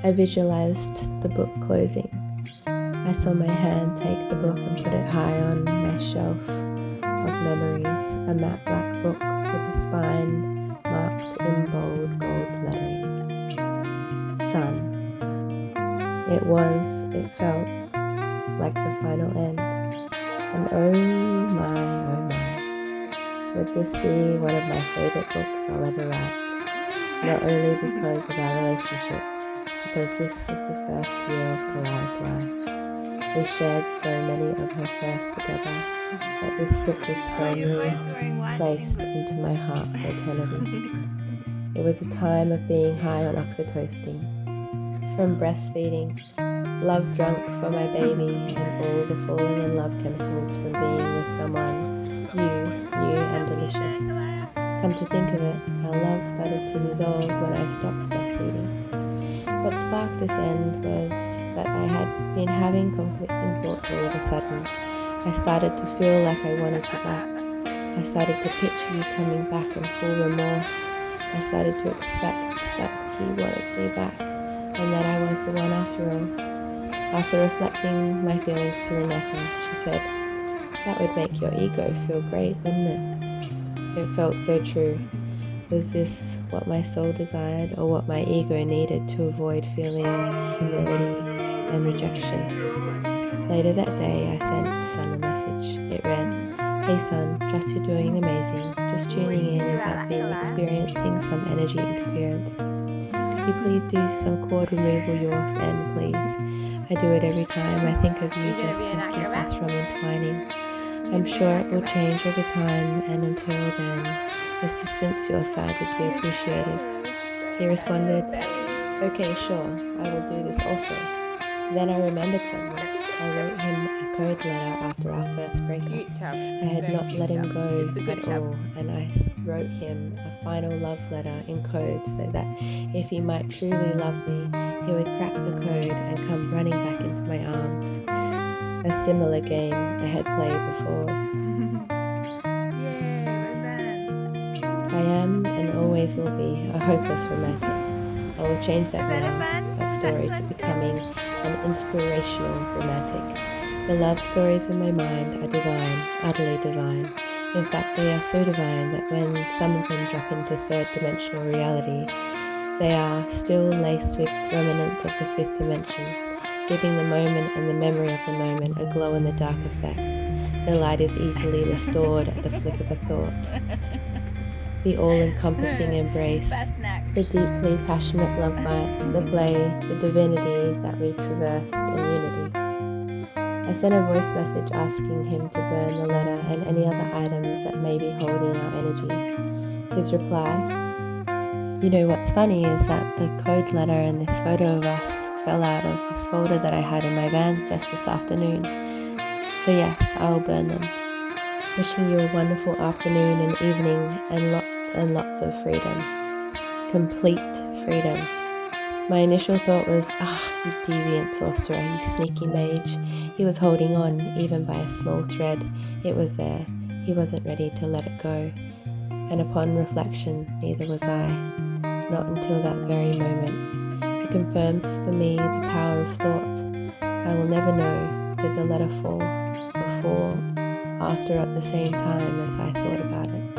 I visualized the book closing. I saw my hand take the book and put it high on my shelf of memories, a matte black book with a spine marked in bold gold lettering. Sun. It felt like the final end. And oh my, would this be one of my favorite books I'll ever write? Not only because of our relationship, because this was the first year of Kalaias' life. We shared so many of her firsts together that this book was firmly placed into my heart for eternity. It was a time of being high on oxytocin, from breastfeeding, love drunk for my baby, and all the falling in love chemicals from being with someone new and delicious. Come to think of it, our love started to dissolve when I stopped breastfeeding. What sparked this end was that I had been having conflicting thoughts all of a sudden. I started to feel like I wanted you back. I started to picture you coming back in full remorse. I started to expect that he wanted me back and that I was the one after all. After reflecting my feelings to Reneka, she said, "That would make your ego feel great, wouldn't it?" It felt so true. Was this what my soul desired, or what my ego needed to avoid feeling humility and rejection? Later that day, I sent Sun a message. It read, "Hey Sun, trust you're doing amazing. Just tuning in as I've been experiencing some energy interference. Could you please do some cord removal your end, please? I do it every time I think of you just to keep us from entwining. I'm sure it will change over time, and until then, assistance your side would be appreciated." He responded, "Okay, sure, I will do this also." Then I remembered something. I wrote him a code letter after our first breakup. I had not let him go at all, and I wrote him a final love letter in code so that if he might truly love me, he would crack the code and come running back into my arms. A similar game I had played before. I am and always will be a hopeless romantic. I will change that story to becoming an inspirational romantic. The love stories in my mind are divine, utterly divine. In fact, they are so divine that when some of them drop into third-dimensional reality, they are still laced with remnants of the fifth dimension, giving the moment and the memory of the moment a glow-in-the-dark effect. The light is easily restored at the flick of a thought. The all-encompassing embrace, the deeply passionate love bites, the play, the divinity that we traversed in unity. I sent a voice message asking him to burn the letter and any other items that may be holding our energies. His reply, "You know what's funny is that the code letter and this photo of us fell out of this folder that I had in my van just this afternoon. So yes, I'll burn them. Wishing you a wonderful afternoon and evening and lots of freedom. Complete freedom." My initial thought was, you deviant sorcerer, you sneaky mage. He was holding on, even by a small thread. It was there. He wasn't ready to let it go. And upon reflection, neither was I. Not until that very moment. It confirms for me the power of thought. I will never know, did the letter fall before, after, at the same time as I thought about it.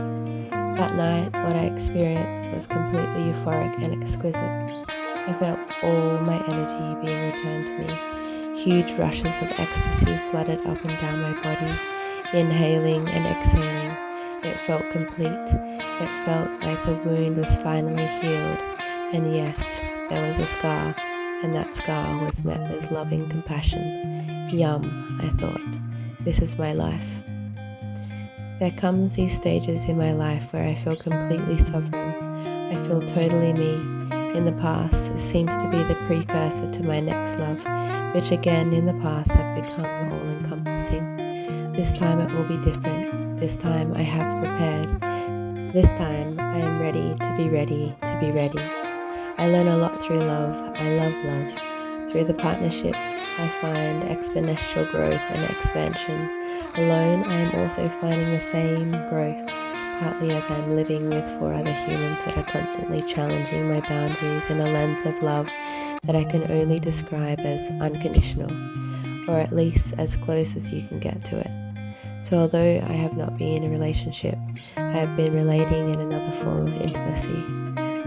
That night, what I experienced was completely euphoric and exquisite. I felt all my energy being returned to me. Huge rushes of ecstasy flooded up and down my body, inhaling and exhaling. It felt complete. It felt like the wound was finally healed. And yes, there was a scar, and that scar was met with loving compassion. Yum, I thought. This is my life. There comes these stages in my life where I feel completely sovereign. I feel totally me. In the past, it seems to be the precursor to my next love, which again in the past have become all-encompassing. This time it will be different. This time I have prepared. This time I am ready to be ready to be ready. I learn a lot through love. I love love. Through the partnerships, I find exponential growth and expansion. Alone, I am also finding the same growth, partly as I'm living with 4 other humans that are constantly challenging my boundaries in a lens of love that I can only describe as unconditional, or at least as close as you can get to it. So although I have not been in a relationship, I have been relating in another form of intimacy.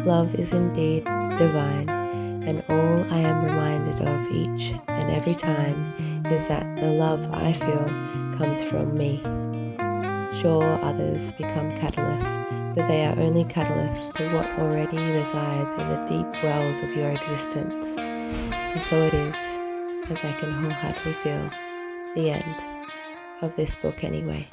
Love is indeed divine, and all I am reminded of each and every time is that the love I feel comes from me. Sure, others become catalysts, though they are only catalysts to what already resides in the deep wells of your existence. And so it is, as I can wholeheartedly feel, the end of this book anyway.